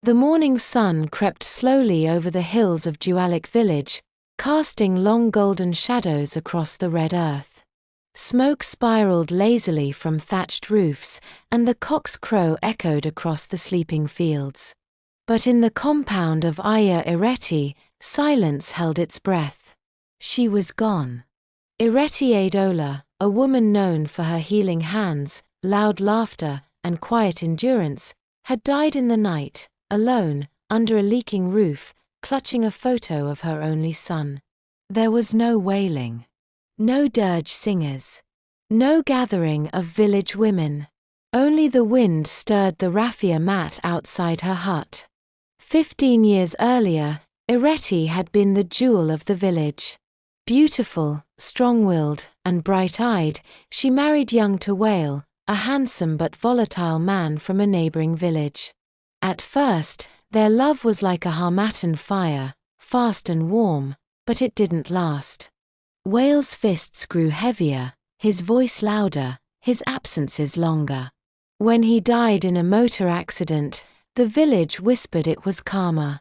The morning sun crept slowly over the hills of Dualik village, casting long golden shadows across the red earth. Smoke spiraled lazily from thatched roofs, and the cock's crow echoed across the sleeping fields. But in the compound of Ireti, silence held its breath. She was gone. Ireti Adeola, a woman known for her healing hands, loud laughter, and quiet endurance, had died in the night, alone, under a leaking roof, clutching a photo of her only son. There was no wailing. No dirge singers. No gathering of village women. Only the wind stirred the raffia mat outside her hut. 15 years earlier, Ireti had been the jewel of the village. Beautiful, strong-willed, and bright-eyed, she married young Dualik, a handsome but volatile man from a neighboring village. At first, their love was like a harmattan fire, fast and warm, but it didn't last. Dualik's fists grew heavier, his voice louder, his absences longer. When he died in a motor accident, the village whispered it was karma.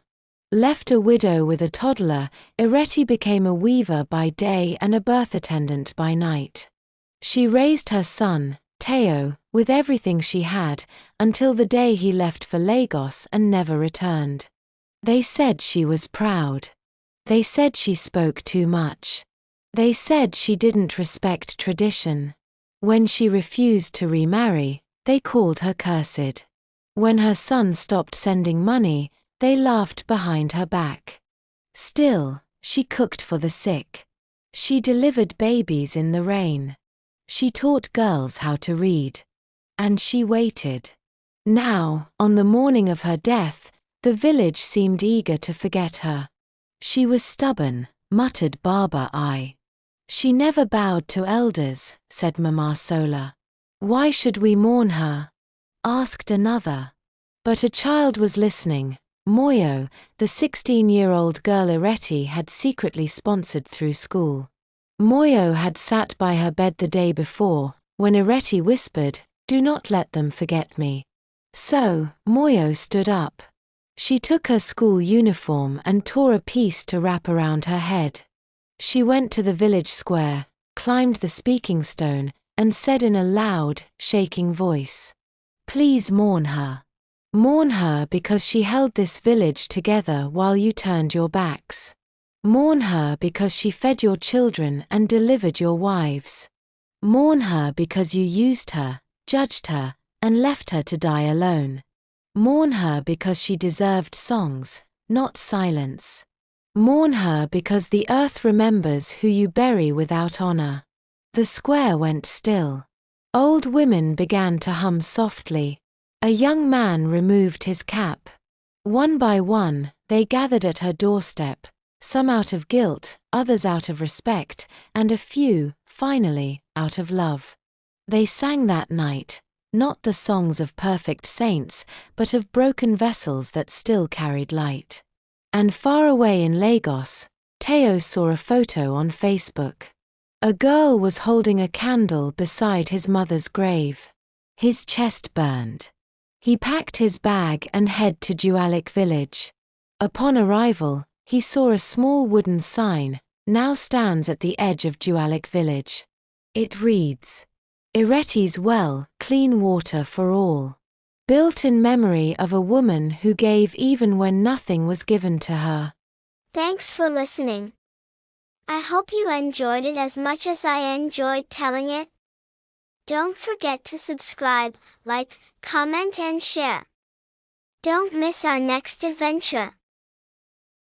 Left a widow with a toddler, Ireti became a weaver by day and a birth attendant by night. She raised her son, Teo, with everything she had, until the day he left for Lagos and never returned. They said she was proud. They said she spoke too much. They said she didn't respect tradition. When she refused to remarry, they called her cursed. When her son stopped sending money, they laughed behind her back. Still, she cooked for the sick. She delivered babies in the rain. She taught girls how to read. And she waited. Now, on the morning of her death, the village seemed eager to forget her. She was stubborn, muttered Baba I. She never bowed to elders, said Mama Sola. Why should we mourn her? Asked another. But a child was listening. Moyo, the 16-year-old girl Ireti had secretly sponsored through school. Moyo had sat by her bed the day before, when Ireti whispered, "Do not let them forget me." So, Moyo stood up. She took her school uniform and tore a piece to wrap around her head. She went to the village square, climbed the speaking stone, and said in a loud, shaking voice, "Please mourn her. Mourn her because she held this village together while you turned your backs. Mourn her because she fed your children and delivered your wives. Mourn her because you used her, judged her, and left her to die alone. Mourn her because she deserved songs, not silence. Mourn her because the earth remembers who you bury without honor." The square went still. Old women began to hum softly. A young man removed his cap. One by one, they gathered at her doorstep, some out of guilt, others out of respect, and a few, finally, out of love. They sang that night, not the songs of perfect saints, but of broken vessels that still carried light. And far away in Lagos, Teo saw a photo on Facebook. A girl was holding a candle beside his mother's grave. His chest burned. He packed his bag and headed to Dualik village. Upon arrival, he saw a small wooden sign, now stands at the edge of Dualik village. It reads, "Ireti's well, clean water for all." Built in memory of a woman who gave even when nothing was given to her. Thanks for listening. I hope you enjoyed it as much as I enjoyed telling it. Don't forget to subscribe, like, comment and share. Don't miss our next adventure.